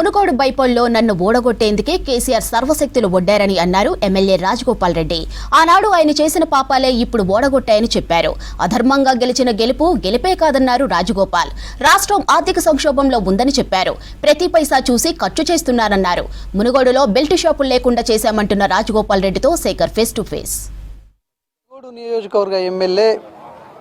మునుగోడు బైపోల్లో నన్ను ఓడగొట్టేందుకే కేసీఆర్ సర్వశక్తులు ఒడ్డారని అన్నారు ఎమ్మెల్యే రాజగోపాల్ రెడ్డి. ఆనాడు ఆయన చేసిన పాపాలే ఇప్పుడు ఓడగొట్టాయని చెప్పారు. అధర్మంగా గెలిచిన గెలుపు గెలిపే కాదన్నారు రాజగోపాల్. రాష్ట్రం ఆర్థిక సంక్షోభంలో ఉందని చెప్పారు. ప్రతి పైసా చూసి ఖర్చు చేస్తున్నారన్నారు. మునుగోడులో బెల్ట్ షాపులు లేకుండా చేశామంటున్న రాజగోపాల్ రెడ్డితో Shekhar face to face. Munugode నియోజకవర్గ ఎమ్మెల్యే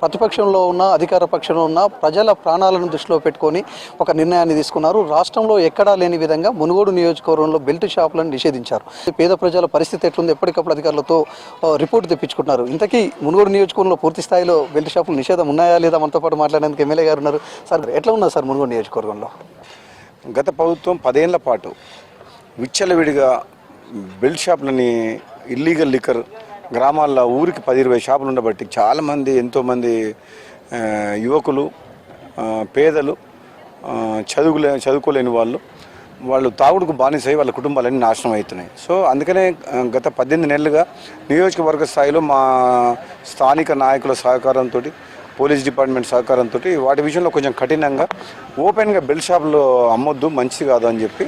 ప్రతిపక్షంలో ఉన్న అధికార పక్షంలో ఉన్న ప్రజల ప్రాణాలను దృష్టిలో పెట్టుకొని ఒక నిర్ణయాన్ని తీసుకున్నారు. రాష్ట్రంలో ఎక్కడా లేని విధంగా మునుగోడు నియోజకవర్గంలో బెల్ట్ షాపులను నిషేధించారు. పేద ప్రజల పరిస్థితి ఎట్లుంది ఎప్పటికప్పుడు అధికారులతో రిపోర్ట్ తెప్పించుకుంటున్నారు. ఇంతకీ మునుగోడు నియోజకవర్గంలో పూర్తి స్థాయిలో బెల్ట్ షాపులు నిషేధం ఉన్నాయా లేదా మనతో పాటు మాట్లాడేందుకు ఎమ్మెల్యే గారు ఉన్నారు. సార్, ఎట్లా ఉన్నారు సార్ మునుగోడు నియోజకవర్గంలో? గత ప్రభుత్వం 10 ఏళ్ల పాటు విచ్చలవిడిగా బెల్ట్ షాపులని ఇల్లీగల్ లిక్కర్ గ్రామాల్లో ఊరికి 10-20 షాపులు ఉండబట్టి చాలామంది ఎంతోమంది యువకులు పేదలు చదువుకోలేని వాళ్ళు తాగుడుకు బానిసై వాళ్ళ కుటుంబాలన్నీ నాశనం అవుతున్నాయి. సో అందుకనే గత 18 నెలలుగా నియోజకవర్గ స్థాయిలో మా స్థానిక నాయకుల సహకారంతో పోలీస్ డిపార్ట్మెంట్ సహకారంతో వాటి విషయంలో కొంచెం కఠినంగా ఓపెన్గా బెల్ట్ షాపులు అమ్మొద్దు, మంచిది కాదు అని చెప్పి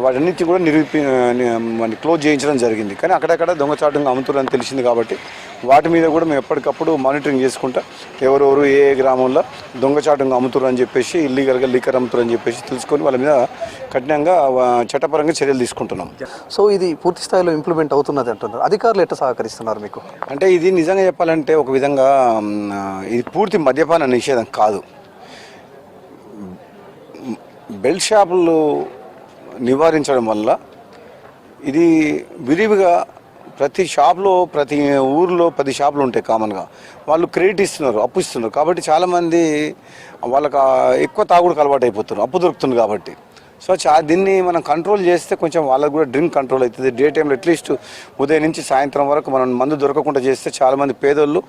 వాటన్నిటిని కూడా క్లోజ్ చేయించడం జరిగింది. కానీ అక్కడక్కడ దొంగచాటుగా అమ్ముతారని తెలిసింది కాబట్టి వాటి మీద కూడా మేము ఎప్పటికప్పుడు మానిటరింగ్ చేసుకుంటా ఎవరెవరు ఏ గ్రామంలో దొంగచాటుగా అమ్ముతారు అని చెప్పేసి ఇల్లీగల్గా లిక్కర్ అమ్ముతారు అని చెప్పేసి తెలుసుకొని వాళ్ళ మీద కఠినంగా చట్టపరంగా చర్యలు తీసుకుంటున్నాం. సో ఇది పూర్తి స్థాయిలో ఇంప్లిమెంట్ అవుతున్నది అంటున్నారు. అధికారులు ఎట్లా సహకరిస్తున్నారు మీకు? అంటే ఇది నిజంగా చెప్పాలంటే ఒక విధంగా ఇది పూర్తి మద్యపాన నిషేధం కాదు. బెల్ట్ షాపులు నివారించడం వల్ల ఇది విరివిగా ప్రతి షాప్లో ప్రతి ఊర్లో 10 షాపులు ఉంటాయి కామన్గా. వాళ్ళు క్రెడిట్ ఇస్తున్నారు, అప్పు ఇస్తున్నారు. కాబట్టి చాలామంది వాళ్ళకి ఎక్కువ తాగుడుకు అలవాటు అయిపోతున్నారు, అప్పు దొరుకుతుంది కాబట్టి. సో దీన్ని మనం కంట్రోల్ చేస్తే కొంచెం వాళ్ళకు కూడా డ్రింక్ కంట్రోల్ అవుతుంది. డే టైంలో అట్లీస్ట్ ఉదయం నుంచి సాయంత్రం వరకు మనం మందు దొరకకుండా చేస్తే చాలామంది పేదోళ్ళు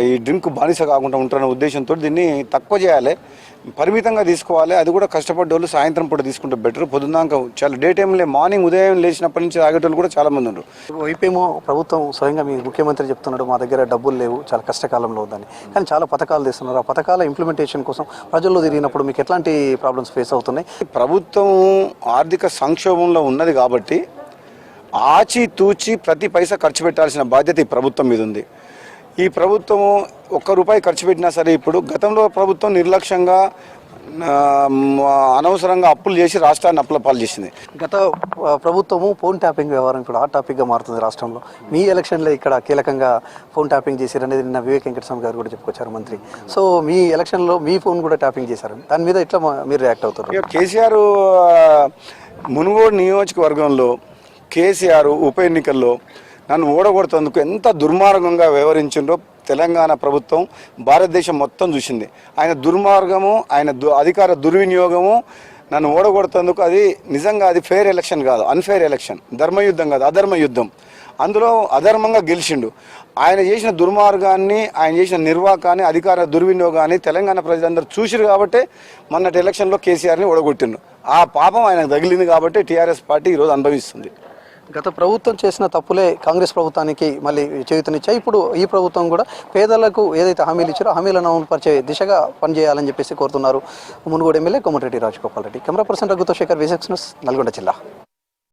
ఈ డ్రింక్ బానిస కాకుండా ఉంటారనే ఉద్దేశంతో దీన్ని తక్కువ చేయాలి, పరిమితంగా తీసుకోవాలి. అది కూడా కష్టపడ్డోళ్ళు సాయంత్రం పూట తీసుకుంటే బెటర్. పొద్దున్నాక చాలా డే టైంలో మార్నింగ్ ఉదయం లేచినప్పటి నుంచి తాగేటోళ్ళు కూడా చాలామంది ఉన్నారు. వైపేమో ప్రభుత్వం స్వయంగా మీ ముఖ్యమంత్రి చెప్తున్నాడు మా దగ్గర డబ్బులు లేవు, చాలా కష్టకాలంలో ఉందని. కానీ చాలా పథకాలు తెస్తున్నారు. ఆ పథకాల ఇంప్లిమెంటేషన్ కోసం ప్రజల్లో తిరిగినప్పుడు మీకు ఎట్లాంటి ప్రాబ్లమ్స్ ఫేస్ అవుతున్నాయి? ప్రభుత్వం ఆర్థిక సంక్షోభంలో ఉన్నది కాబట్టి ఆచితూచి ప్రతి పైసా ఖర్చు పెట్టాల్సిన బాధ్యత ఈ ప్రభుత్వం మీద ఉంది. ఈ ప్రభుత్వము ₹1 ఖర్చు పెట్టినా సరే ఇప్పుడు గతంలో ప్రభుత్వం నిర్లక్ష్యంగా అనవసరంగా అప్పులు చేసి రాష్ట్రాన్ని అప్పుల పాలు చేసింది. గత ప్రభుత్వము ఫోన్ ట్యాపింగ్ వ్యవహారం ఇప్పుడు హాట్ టాపిక్గా మారుతుంది రాష్ట్రంలో. మీ ఎలక్షన్లో ఇక్కడ కీలకంగా ఫోన్ ట్యాపింగ్ చేశారనేది నిన్న వివేక్ వెంకటస్వామి గారు కూడా చెప్పుకొచ్చారు, మంత్రి. సో మీ ఎలక్షన్లో మీ ఫోన్ కూడా ట్యాపింగ్ చేశారు. దాని మీద ఎట్లా మీరు రియాక్ట్ అవుతారు? కేసీఆర్ మునుగోడు నియోజకవర్గంలో కేసీఆర్ ఉప ఎన్నికల్లో నన్ను ఓడగొడుతందుకు ఎంత దుర్మార్గంగా వ్యవహరించిందో తెలంగాణ ప్రభుత్వం భారతదేశం మొత్తం చూసింది. ఆయన దుర్మార్గము, ఆయన అధికార దుర్వినియోగము నన్ను ఓడగొడుతందుకు అది నిజంగా అది ఫెయిర్ ఎలక్షన్ కాదు, అన్ఫెయిర్ ఎలక్షన్. ధర్మయుద్ధం కాదు, అధర్మ యుద్ధం. అందులో అధర్మంగా గెలిచిండు. ఆయన చేసిన దుర్మార్గాన్ని, ఆయన చేసిన నిర్వాకాన్ని, అధికార దుర్వినియోగాన్ని తెలంగాణ ప్రజలందరూ చూసిరు కాబట్టి మొన్నటి ఎలక్షన్లో కేసీఆర్ని ఓడగొట్టిండు. ఆ పాపం ఆయనకు తగిలింది కాబట్టి టీఆర్ఎస్ పార్టీ ఈరోజు అనుభవిస్తుంది. గత ప్రభుత్వం చేసిన తప్పులే కాంగ్రెస్ ప్రభుత్వానికి మళ్ళీ చేయూతనిచ్చాయి. ఇప్పుడు ఈ ప్రభుత్వం కూడా పేదలకు ఏదైతే హామీలు ఇచ్చారో హామీలను అమలుపరిచే దిశగా పనిచేయాలని చెప్పేసి కోరుతున్నారు Munugode MLA Komatireddy Rajagopal Reddy. Camera person రఘుతో శేఖర్, V6 న్యూస్, నల్గొండ జిల్లా.